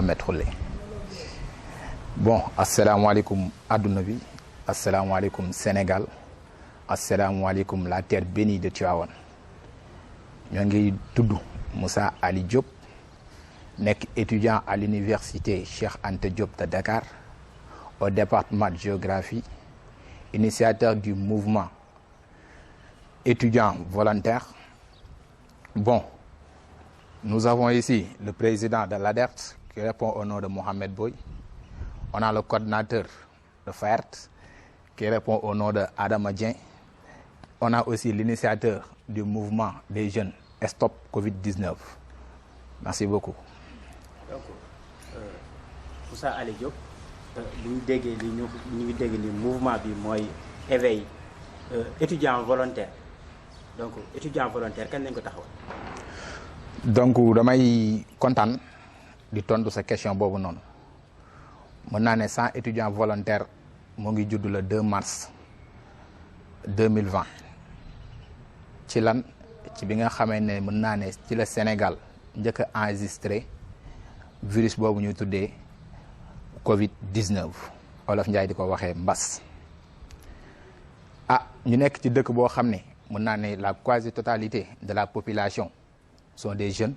Mohamed Khoule. Bon, asalaamaaleykum adduna bi, asalaamaaleykum Sénégal, asalaamaaleykum la terre bénie de Tivaouane. ñoo ngi tudd Moussa Ali Diop nekk étudiant à l'université Cheikh Anta Diop de Dakar au département de géographie, initiateur du mouvement étudiant volontaire. Bon, nous avons ici le président de l'ADERT qui répond au nom de Mohamed Boy. On a le coordinateur de FAERT qui répond au nom de Adama Dieng. On a aussi l'initiateur du mouvement des jeunes Stop Covid-19. Merci beaucoup. Donc, Moussa Ali Diop, ñu ngi dégg ni mouvement bi mooy éveil étudiant volontaire. Donc étudiant volontaire kañ lañ ko taxawal. Donc damay kontaan di tontu sa question boobu noonu mën naa ne 100 étudiants volontaires moo ngi judd le 2 mars 2020 ci lan ci bi nga xamee ne mën naa ne ci la Sénégal njëkk a enregistré virus boobu ñu tuddee Covid-19 Olof Njaay di ko waxee mbas. ñu nekk ci dëkk boo xam ne mën naa ne la quasi-totalité de la population sont des jeunes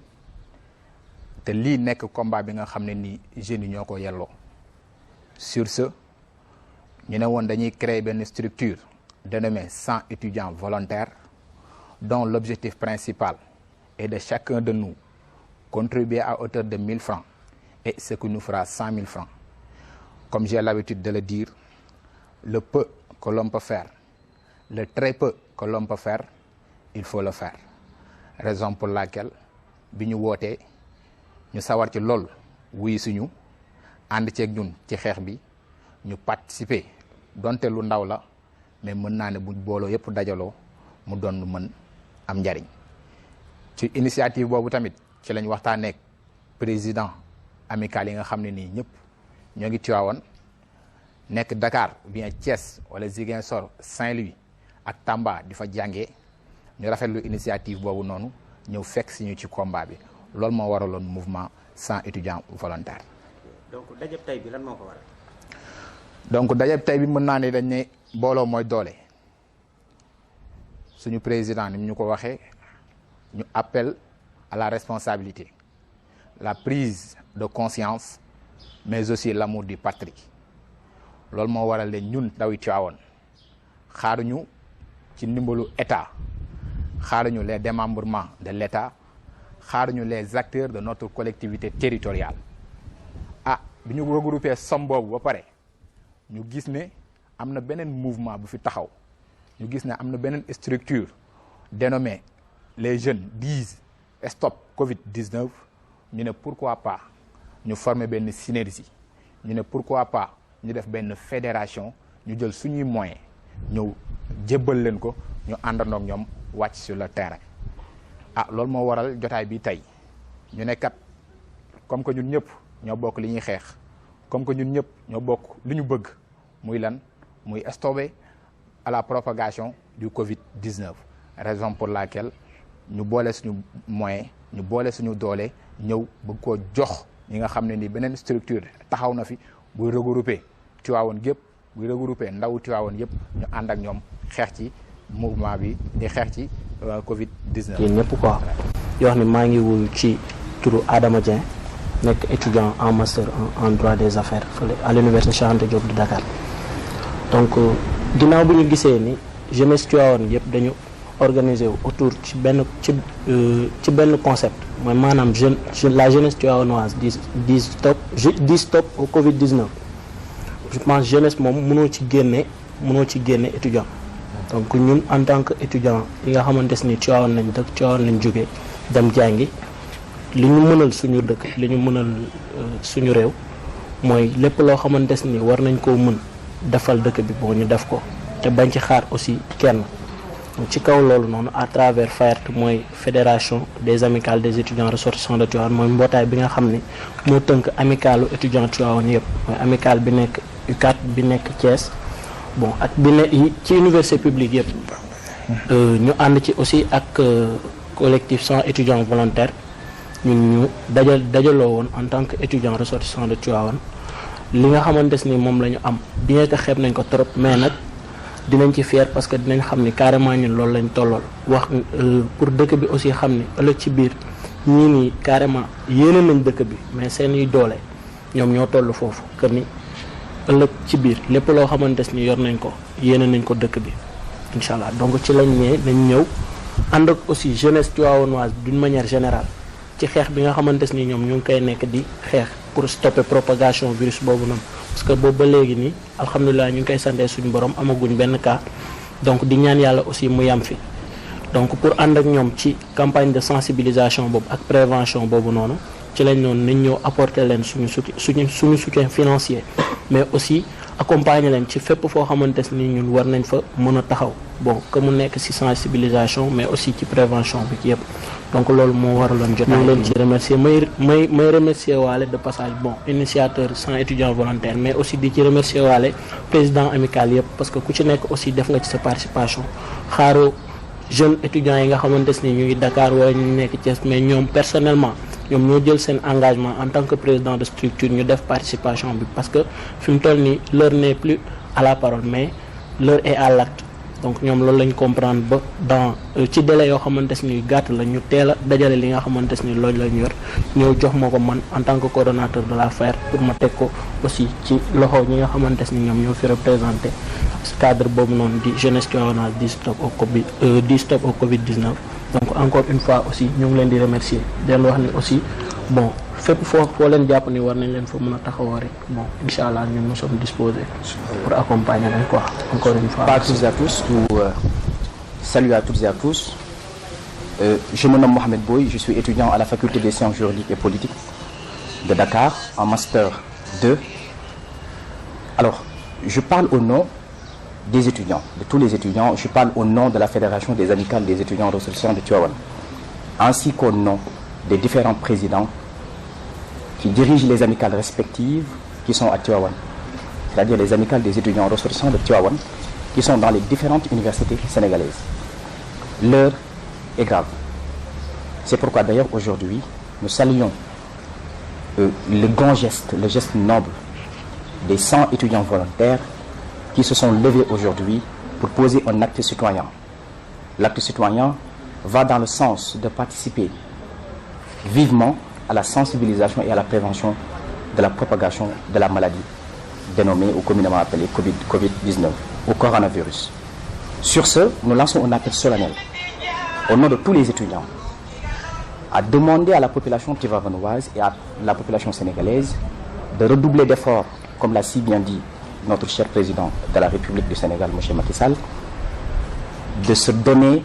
te lii nekk combat bi nga xam ne ni jeunes yi ñoo ko yelloo. Sur ce ñu ne woon dañuy créer benn structure dénommée 100 étudiants volontaires dont l'objectif principal est de chacun de nous contribuer à hauteur de 1000 francs et ce qui nous fera 100 000 francs. Comme j'ai l'habitude de le dire, le peu que l'on peut faire, le très peu que l'on peut faire, il faut le faire. Raison pour laquelle bi ñu wootee ñu sawar ci lool wuy suñu ànd ceeg ñun ci xeex bi ñu participer donte lu ndaw la mais mën naa ne buñ booloo yëpp dajaloo mu doon lu mën am njariñ. ci initiative boobu tamit ci lañ waxtaaneek président amical yi nga xam ne nii ñëpp ñoo ngi Tivaouane nekk Dakar bien Thiès wala Ziguinchor Saint-Louis ak Tamba di fa jàngee ñu rafetlu initiative boobu noonu ñëw fekk si ñu ci combat bi loolu moo waraloon mouvement 100 étudiants volontaires. donc dajab tey bi lan moo ko waral. donc dajab tey bi mën naa ne dañ ne booloo mooy doole suñu président ni ñu ko waxee ñu appel à la responsabilité, la prise de conscience mais aussi l'amour du patrie loolu moo waral leen ñun ndawi Tivaouane xaaruñu ci ndimbalu état xaaruñu les démembrements de l'état xaaruñu les acteurs de notre collectivité territoriale. bi ñu regroupé somme boobu ba pare ñu gis ne am na beneen mouvement bu fi taxaw ñu gis ne am na beneen structure dénommée les jeunes disent Stop Covid-19 ñu ne pourquoi pas ñu former benn synergie ñu ne pourquoi pas ñu def benn fédération ñu jël suñuy moyens ñëw jébbal leen ko ñu àndandoo ak ñoom wàcc sur le terrain. loolu moo waral jotaay bi tey ñu ne kat comme que ñun ñëpp ñoo bokk li ñuy xeex comme que ñun ñëpp ñoo bokk li ñu bëgg muy lan muy stopper à la propagation du Covid-19 raison pour laquelle ñu boole suñu moyen ñu boole suñu doole ñëw bëgg koo jox ñi nga xam ne ni beneen structure taxaw na fi buy regrouper Tivaouane gépp buy regrouper ndaw Tivaouane yëpp ñu ànd ak ñoom xeex ci mouvement bi di xeex ci Covid-19. yéen ñëpp quoi yoo xam ne maa ngi wuyu ci turu Adama Dieng nekk étudiant en master en droit des affaires fële à l'université Cheikh Anta Diop de Dakar. donc ginnaaw bu ñu gisee ni jeunesse Tivaouane yëpp dañu organiser wu autour ci benn concept mooy maanaam la jeunesse tivaouanoise di stop au Covid-19 je pense jeunesse moom mënoo ci génne étudiant. donc ñun en tant que étudiant yi nga xamante ni Tivaouane lañ dëkk Tivaouane lañ jógee dem jàngi li ñu mënal suñu dëkk li ñu mënal suñu réew mooy lépp loo xamante ni war nañ koo mën defal dëkk bi boo ñu def ko te bañ ci xaar aussi kenn. ci kaw loolu noonu à travers FAERT mooy fédération des amicales des étudiants ressortissants de Tivaouane mooy mbootaay bi nga xam ne moo tënk amicalu étudiants Tivaouane yëpp mooy amicale bi nekk UCAD bi nekk Thiès bon ak bi ne ci université publique yëpp ñu ànd ci aussi ak collectif 100 étudiants volontaires ñun ñu dajaloo woon en tant que étudiant ressortissant de Tivaouane li nga xamante ni moom la ñu am bien que xeeb nañ ko trop mais nag dinañ ci fier parce que dinañ xam ni carrément ñun loolu lañ tollool wax pour dëkk bi aussi xam ni ëllëg ci biir ñii nii carrément yéene nañ dëkk bi mais seeni doole ñoom ñoo toll foofu que ni ëllëg ci biir lépp loo xamante ni yor nañ ko yéene nañ ko dëkk bi incha allah donc ci lañ ne nañ ñëw ànd ak aussi jeunesse tivaouanoise d'une manière générale ci xeex bi nga xamante ni ñoom ñu ngi koy nekk di xeex pour stopper propagation virus boobu noonu parce que boobu ba léegi nii alhamdulilah ñu ngi koy santee suñu borom amaguñ benn cas donc di ñaan yàlla aussi mu yam fi donc pour ànd ak ñoom ci campagne de sensibilisation boobu ak prévention boobu noonu ci lañ noonu nañ ñëw apporter leen suñu soutien financier mais aussi accompagner leen ci fépp foo xamante ni ñun war nañ fa mën a taxaw bon que mu nekk ci sensibilisation mais aussi ci prévention bi ci yëpp donc loolu moo waraloon jot. ñu ngi leen ci remercier may remercier waale de passage bon initiateur 100 étudiants volontaires mais aussi di ci remercier waale président amical yëpp parce que ku ci nekk aussi def nga ci sa participation xaaroo jeunes étudiants yi nga xamante ni ñu ngi Dakar wala ñu nekk Thiès mais ñoom personnellement ñoom ñoo jël seen engagement en tant que président de structure ñu def participation bi parce que fi mu toll nii l'heure n'est plus à la parole mais l'heure est à l'acte donc ñoom loolu lañ comprendre ba dans ci délai yoo xamante ni gàtt la ñu teel a dajale li nga xamante ni loolu lañ yor ñëw jox ma ko man en tant que coordonnateur de l'affaire pour ma teg ko aussi ci loxo ñi nga xamante ni ñoom ñoo fi représenté cadre boobu noonu di jeunesse tivaouanoise di stop au Covid-19 donc encore une fois aussi ñu ngi leen di remercier den wax ni aussi bon fépp foo leen jàpp ni war nañ leen fa mën a taxawoo rek bon incha allah ñun nous sommes disposés pour accompagner leen quoi encore une fois. Pas à tous et à tous ou salut à toutes et à tous. Je me nomme Mohamed Boy, je suis étudiant à la faculté des sciences juridiques et politiques de Dakar en master 2. Alors, je parle au nom des étudiants, de tous les étudiants. Je parle au nom de la Fédération des amicales des étudiants ressortissants de Tivaouane, ainsi qu'au nom des différents présidents qui dirigent les amicales respectives qui sont à Tivaouane, c'est-à-dire les amicales des étudiants ressortissants de Tivaouane qui sont dans les différentes universités sénégalaises. L'heure est grave. C'est pourquoi d'ailleurs aujourd'hui, nous saluons le grand geste, le geste noble des 100 étudiants volontaires qui se sont levés aujourd'hui pour poser un acte citoyen. L'acte citoyen va dans le sens de participer vivement à la sensibilisation et à la prévention de la propagation de la maladie dénommée ou communément appelée Covid-19, au coronavirus. Sur ce, nous lançons un appel solennel au nom de tous les étudiants à demander à la population tivaouanoise et à la population sénégalaise de redoubler d'efforts, comme l'a si bien dit notre cher président de la République du Sénégal, M. Macky Sall, de se donner,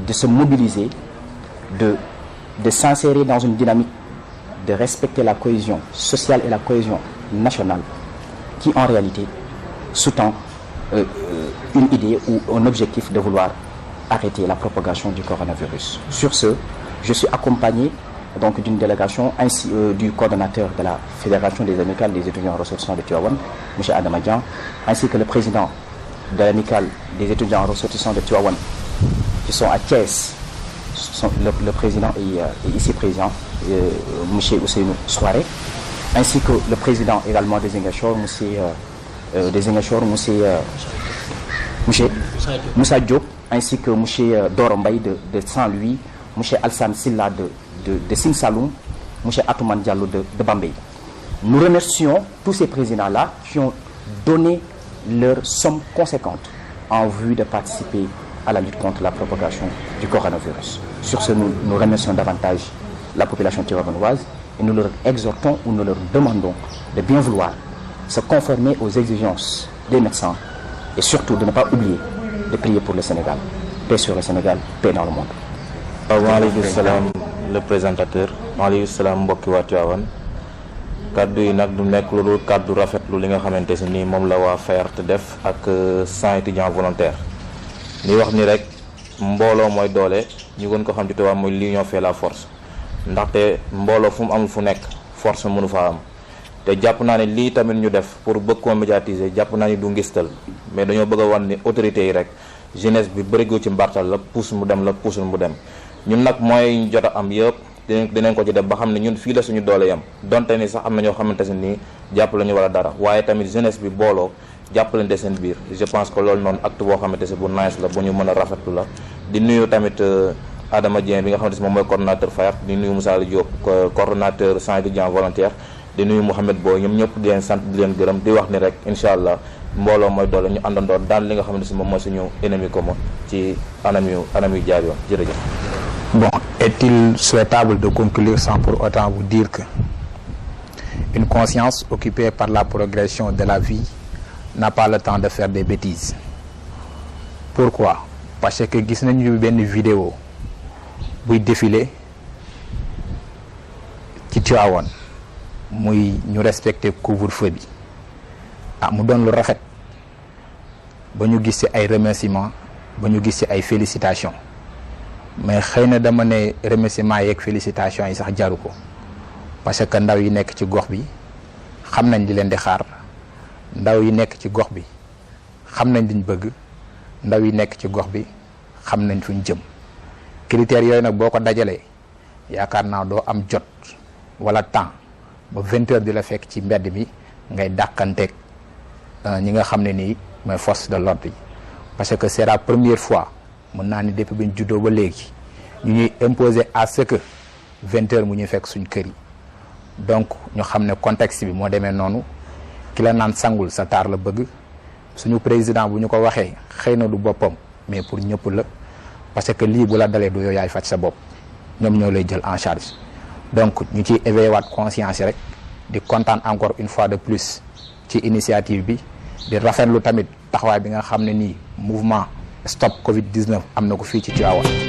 de se mobiliser, de s'insérer dans une dynamique de respecter la cohésion sociale et la cohésion nationale qui en réalité sous-tend une idée ou un objectif de vouloir arrêter la propagation du coronavirus. Sur ce, je suis accompagné donc d'une délégation ainsi du coordonnateur de la Fédération des amicales des étudiants ressortissants de Tivaouane, M. Adama, ainsi que le président de l'amicale des étudiants ressortissants de Tivaouane qui sont à Thiès. Le président est ici présent, M. Ousseynou Soare, ainsi que le président également des Ziguinchor, Moussa Diop, ainsi que M. Dorombaï de Saint-Louis, M. Alsan Silla de Sine Saloum, M. Atouman Diallo de Bambey. Nous remercions tous ces présidents-là qui ont donné leur somme conséquente en vue de participer à la lutte contre la propagation du coronavirus. Sur ce, nous remercions davantage la population tivaouanoise et nous leur exhortons ou nous leur demandons de bien vouloir se conformer aux exigences des médecins et surtout de ne pas oublier de prier pour le Sénégal. Paix sur le Sénégal, paix dans le monde. Waaleykum salaam le présentateur waaleykum salaam mbokki waa Tivaouane kaddu yi nag du nekk loolu kaddu rafetlu li nga xamante ni moom la waa FAERT def ak 100 étudiants volontaires ni wax ni rek mbooloo mooy doole ñu gën ko xam ci Tivaouane mooy l'union fait la force ndaxte mbooloo fu mu amul fu nekk force mënu faa am te jàpp naa ne lii tamit ñu def pour bëgg koo médiatiser jàpp naa ni du ngistal mais dañoo bëgg a wan ni autorités yi rek jeunesse bi bërigo ci mbartal la pousse mu dem la pousse mu dem ñun nag mooy ñu jot a am yëpp dinañ ko ci def ba xam ne ñun fii la suñu doole yam donte ni sax am na ñoo xamante ne nii jàpp la ñu wala dara waaye tamit jeunesse bi booloo jàppalante seen biir je pense que loolu noonu acte boo xamante ne bu nice la bu ñu mën a rafetlu la di nuyu tamit Adama Dieng bi nga xamante ne moom mooy coordonnateur FAYAT di nuyu Moussa Diop coordonnateur sans étudiant volontaire di nuyu Mouhamed Boy ñoom ñëpp di leen sant di leen gërëm di wax ni rek incha allah mbooloo mooy doole ñu àndandoor daan li nga xamante ne moom mooy suñu ennemi commun ci anam yu jaar yoon jërëjëf. Bon, est-il souhaitable de conclure sans pour autant vous dire que une conscience occupée par la progression de la vie n'a pas le temps de faire des bêtises. Pourquoi? Parce que gis nañu benn vidéo buy défilé ci Tivaouane muy ñu respecter couvre-feu bi mu doon lu rafet ba ñu gis ci ay remerciements ba ñu gis ci ay félicitations mais xëy na dama ne remerciements yeeg félicitations yi sax jaru ko parce que ndaw yi nekk ci gox bi xam nañ di leen di xaar ndaw yi nekk ci gox bi xam nañ liñ bëgg ndaw yi nekk ci gox bi xam nañ fuñ jëm critères yooyu nag boo ko dajalee yaakaar naa doo am jot wala temps ba 20 heures di la fekk ci mbedd mi ngay dàqanteeg ñi nga xam ne nii mooy force de l'ordre yi parce que c'est la première fois mën naa ni depuis bi ñu juddoo ba léegi ñu ñuy imposer à ce que 20 heures mu ñuy fekk suñ kër yi donc ñu xam ne contexte bi moo demee noonu ki la naan sangul sa taar la bëgg suñu président bu ñu ko waxee xëy na du boppam mais pour ñëpp la parce que lii bu la dalee du yow yaay faj sa bopp ñoom ñoo lay jël en charge donc ñu ciy éveillé waat conscience rek di kontaan encore une fois de plus ci initiative bi di rafetlu tamit taxawaay bi nga xam ne nii mouvement stop Covid 19 am na ko fii ci Tivaouane